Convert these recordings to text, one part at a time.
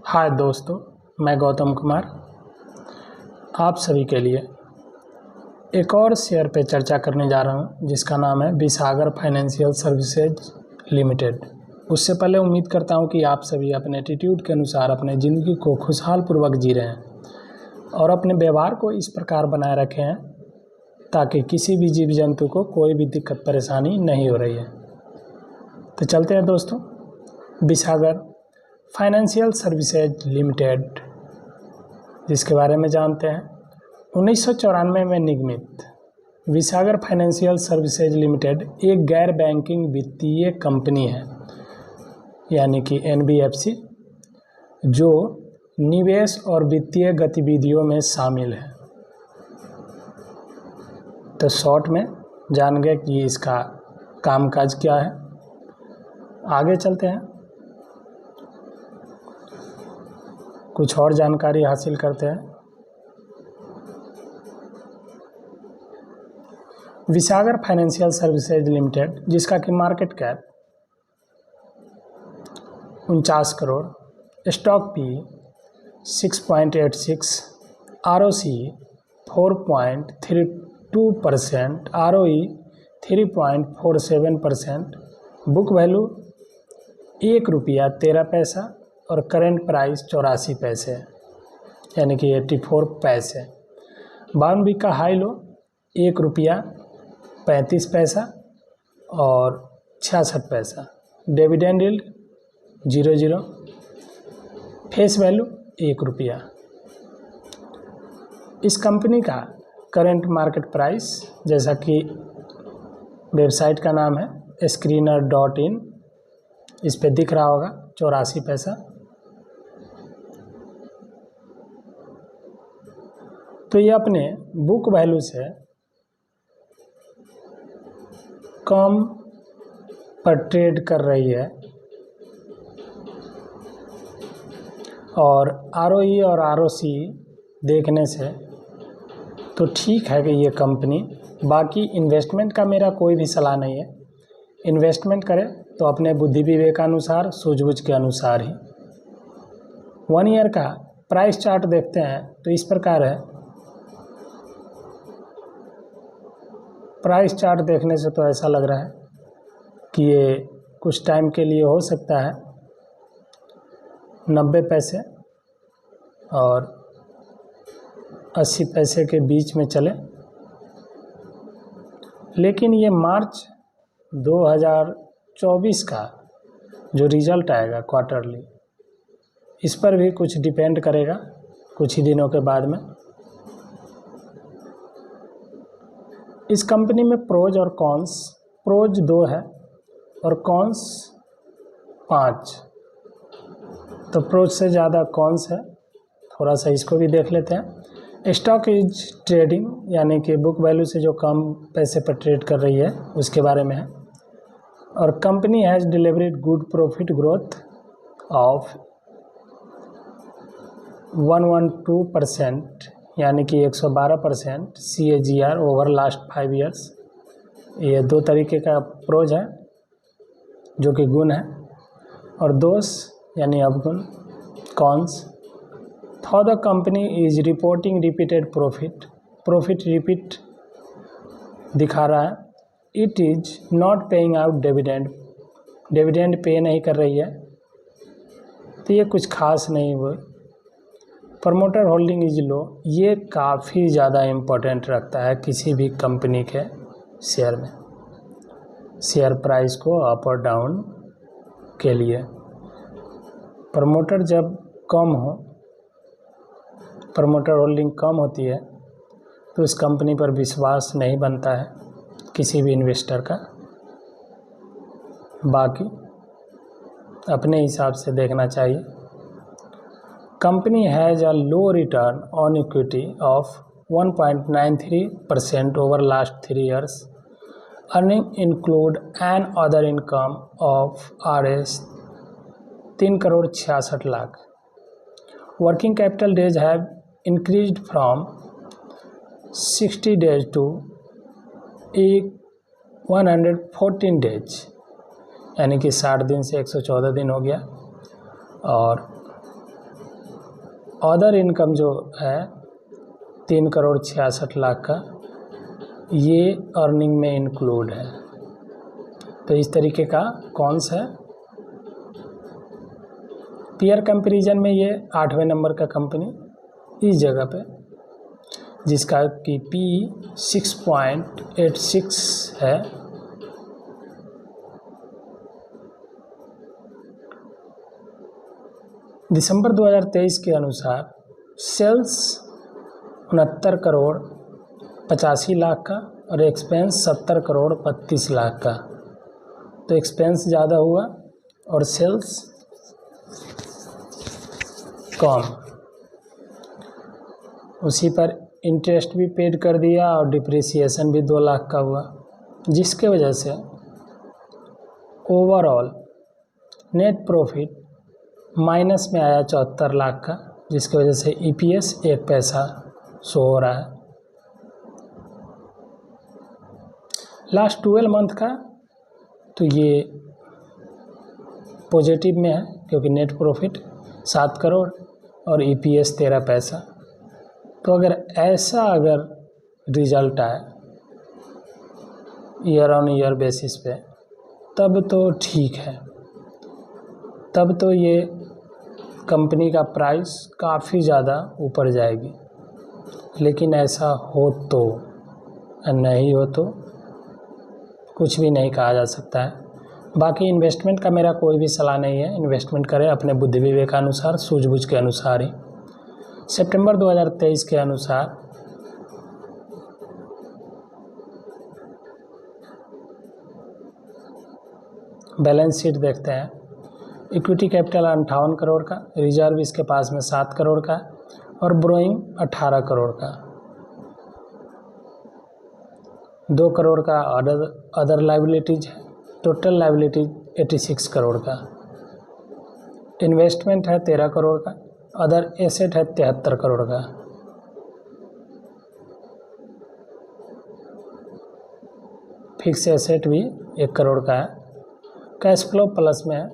हाय दोस्तों, मैं गौतम कुमार आप सभी के लिए एक और शेयर पे चर्चा करने जा रहा हूँ जिसका नाम है विसागर फाइनेंशियल सर्विसेज लिमिटेड। उससे पहले उम्मीद करता हूँ कि आप सभी अपने एटीट्यूड के अनुसार अपने ज़िंदगी को खुशहाल पूर्वक जी रहे हैं और अपने व्यवहार को इस प्रकार बनाए रखे हैं ताकि किसी भी जीव जंतु को कोई भी दिक्कत परेशानी नहीं हो रही है। तो चलते हैं दोस्तों, विसागर फाइनेंशियल सर्विसेज लिमिटेड जिसके बारे में जानते हैं। 1994 में निर्मित विसागर फाइनेंशियल सर्विसेज लिमिटेड एक गैर बैंकिंग वित्तीय कंपनी है, यानी कि NBFC, जो निवेश और वित्तीय गतिविधियों में शामिल है। तो शॉर्ट में जान गए कि इसका कामकाज क्या है। आगे चलते हैं, कुछ और जानकारी हासिल करते हैं। विसागर फाइनेंशियल सर्विसेज लिमिटेड, जिसका कि market cap 49 crore, stock P 6.86, ROC 4.32%, ROE 3.47%, book value ₹1.13 और करेंट प्राइस 84 पैसे, यानी कि 84 पैसे। 52 वीक का हाई लो ₹1.35 और 66 पैसा। Dividend yield 0.00, face value ₹1। इस कंपनी का करेंट मार्केट प्राइस, जैसा कि वेबसाइट का नाम है screener.in, इस पे दिख रहा होगा 84 पैसा। तो ये अपने बुक वैल्यू से कम पर ट्रेड कर रही है और ROE और ROC देखने से तो ठीक है कि ये कंपनी, बाकी इन्वेस्टमेंट का मेरा कोई भी सलाह नहीं है। इन्वेस्टमेंट करें तो अपने बुद्धि विवेकानुसार, सूझबूझ के अनुसार ही। 1 ईयर का प्राइस चार्ट देखते हैं तो इस प्रकार है। प्राइस चार्ट देखने से तो ऐसा लग रहा है कि ये कुछ टाइम के लिए हो सकता है 90 पैसे और 80 पैसे के बीच में चले, लेकिन ये मार्च 2024 का जो रिज़ल्ट आएगा क्वार्टरली, इस पर भी कुछ डिपेंड करेगा कुछ ही दिनों के बाद में। इस कंपनी में प्रोज और कॉन्स, प्रोज 2 है और कॉन्स 5, तो प्रोज से ज़्यादा कॉन्स है। थोड़ा सा इसको भी देख लेते हैं। स्टॉक इज ट्रेडिंग, यानी कि बुक वैल्यू से जो कम पैसे पर ट्रेड कर रही है उसके बारे में है। और company has delivered good profit growth of 112%, यानी कि 112% CAGR ओवर लास्ट 5 ईयर्स। ये 2 तरीके का प्रोज है जो कि गुण है, और दोष यानी अवगुण cons. Thaw the company is reporting repeated profit repeat दिखा रहा है। It is not paying out dividend pay नहीं कर रही है, तो ये कुछ खास नहीं हुआ। प्रमोटर होल्डिंग इज लो, ये काफ़ी ज़्यादा इम्पोर्टेंट रखता है किसी भी कंपनी के शेयर में, शेयर प्राइस को अप और डाउन के लिए। प्रमोटर जब कम हो, प्रमोटर होल्डिंग कम होती है तो उस कंपनी पर विश्वास नहीं बनता है किसी भी इन्वेस्टर का। बाकी अपने हिसाब से देखना चाहिए। Company has a low return on equity of 1.93% over last 3 years. Earning include an other income of Rs 3,66,00,000। Working capital days have increased from 60 days to 114 days, यानी कि 60 दिन से 114 दिन हो गया। और अदर इनकम जो है 3,66,00,000 का, ये अर्निंग में इंक्लूड है। तो इस तरीके का कौन सा है? पीयर कंपैरिजन में ये 8वें नंबर का कंपनी इस जगह पे, जिसका कि पी 6.86 है। दिसंबर 2023 के अनुसार सेल्स 69,85,00,000 का और एक्सपेंस 70,32,00,000 का। तो एक्सपेंस ज़्यादा हुआ और सेल्स कम। उसी पर इंटरेस्ट भी पेड कर दिया और डिप्रिसिएशन भी 2 लाख का हुआ, जिसके वजह से ओवरऑल नेट प्रॉफिट माइनस में आया 74 लाख का, जिसकी वजह से EPS 1 पैसा शो हो रहा है। लास्ट 12 मंथ का तो ये पॉजिटिव में है, क्योंकि नेट प्रॉफिट 7 करोड़ और EPS 13 पैसा। तो अगर रिजल्ट आए ईयर ऑन ईयर बेसिस पे, तब तो ठीक है, तब तो ये कंपनी का प्राइस काफ़ी ज़्यादा ऊपर जाएगी। लेकिन ऐसा हो तो, नहीं हो तो कुछ भी नहीं कहा जा सकता है। बाकी इन्वेस्टमेंट का मेरा कोई भी सलाह नहीं है। इन्वेस्टमेंट करें अपने बुद्धि विवेक के अनुसार, सूझबूझ के अनुसार ही। सितंबर 2023 के अनुसार बैलेंस शीट देखते हैं। इक्विटी कैपिटल 58 करोड़ का, रिजर्व इसके पास में 7 करोड़ का और बोरोइंग 18 करोड़ का। 2 करोड़ का अदर लायबिलिटीज है। टोटल लायबिलिटीज 86 करोड़ का। इन्वेस्टमेंट है 13 करोड़ का। अदर एसेट है 73 करोड़ का। फिक्स एसेट भी 1 करोड़ का है। कैश फ्लो प्लस में है,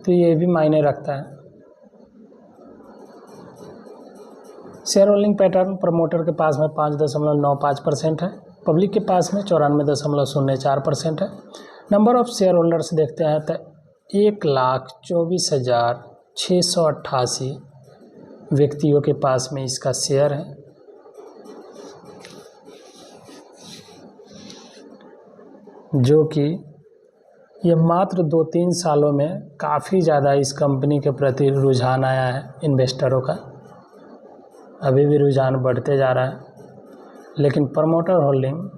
तो ये भी मायने रखता है। शेयर होल्डिंग पैटर्न प्रमोटर के पास में 5.95% है, पब्लिक के पास में 94.04% है। नंबर ऑफ शेयर होल्डर्स देखते हैं तो 1,24,688 व्यक्तियों के पास में इसका शेयर है। जो कि ये मात्र 2-3 सालों में काफ़ी ज़्यादा इस कंपनी के प्रति रुझान आया है इन्वेस्टरों का। अभी भी रुझान बढ़ते जा रहा है, लेकिन प्रमोटर होल्डिंग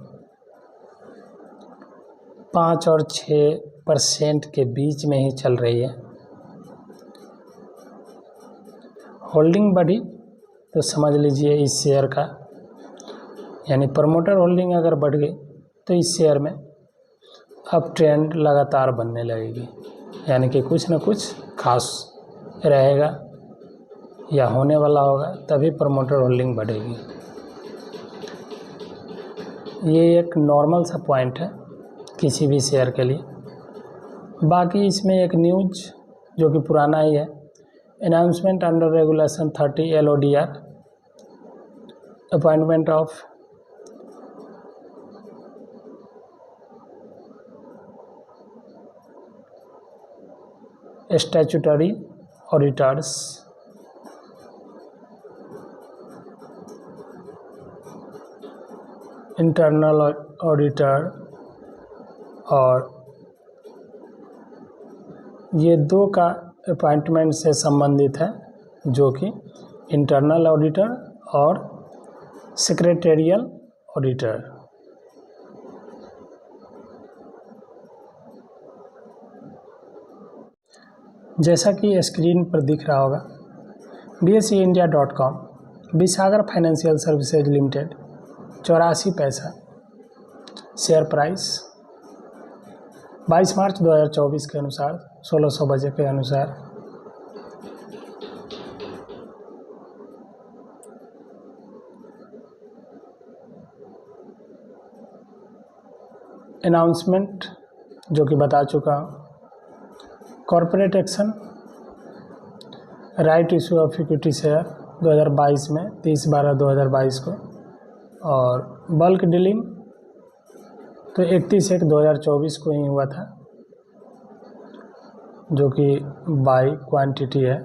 5 और 6% के बीच में ही चल रही है। होल्डिंग बढ़ी तो समझ लीजिए इस शेयर का, यानी प्रमोटर होल्डिंग अगर बढ़ गई तो इस शेयर में अब ट्रेंड लगातार बनने लगेगी, यानी कि कुछ न कुछ खास रहेगा या होने वाला होगा, तभी प्रमोटर होल्डिंग बढ़ेगी। ये एक नॉर्मल सा पॉइंट है किसी भी शेयर के लिए। बाकी इसमें एक न्यूज जो कि पुराना ही है, announcement under regulation 30 LODR, appointment of statutory auditors. Internal auditor, और ये 2 का अपॉइंटमेंट से संबंधित है, जो कि इंटरनल ऑडिटर और सेक्रेटेरियल ऑडिटर। जैसा कि स्क्रीन पर दिख रहा होगा, BSEindia.com, बिसागर फाइनेंशियल सर्विसेज लिमिटेड 84 पैसा शेयर प्राइस 22 मार्च 2024 के अनुसार 1600 बजे के अनुसार। अनाउंसमेंट जो कि बता चुका हूँ। Corporate action right issue of equity share 2022 में 30/12/2022 को, और बल्क डीलिंग तो 31/1/2024 को ही हुआ था, जो कि बाई क्वांटिटी है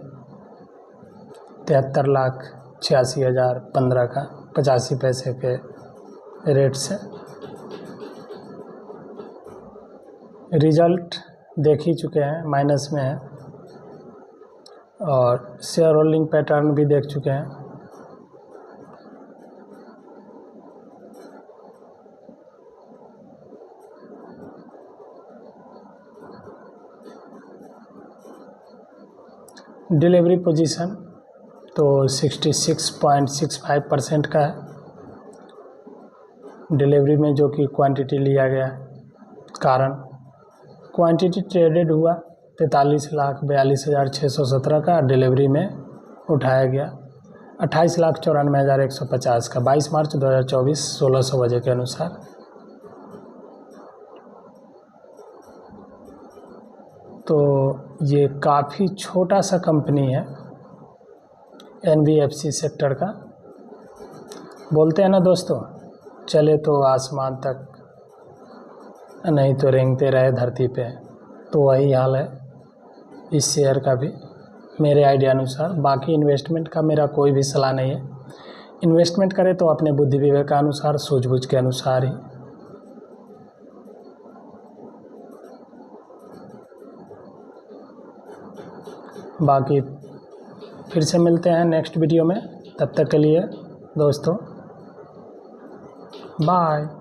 73,86,015 का 85 पैसे के रेट से। रिजल्ट देख ही चुके हैं, माइनस में है, और शेयर होल्डिंग पैटर्न भी देख चुके हैं। डिलीवरी पोजीशन तो 66.65% का है डिलीवरी में, जो कि क्वांटिटी लिया गया है। कारण क्वांटिटी ट्रेडेड हुआ 43,42,617 का, डिलीवरी में उठाया गया 28,94,150 का 22 मार्च 2024 1600 बजे के अनुसार। तो ये काफ़ी छोटा सा कंपनी है NBFC सेक्टर का। बोलते हैं ना दोस्तों, चले तो आसमान तक, नहीं तो रेंगते रहे धरती पे, तो वही हाल है इस शेयर का भी मेरे आइडिया अनुसार। बाकी इन्वेस्टमेंट का मेरा कोई भी सलाह नहीं है। इन्वेस्टमेंट करें तो अपने बुद्धि विवेक के अनुसार, सूझबूझ के अनुसार ही। बाकी फिर से मिलते हैं नेक्स्ट वीडियो में, तब तक के लिए दोस्तों बाय।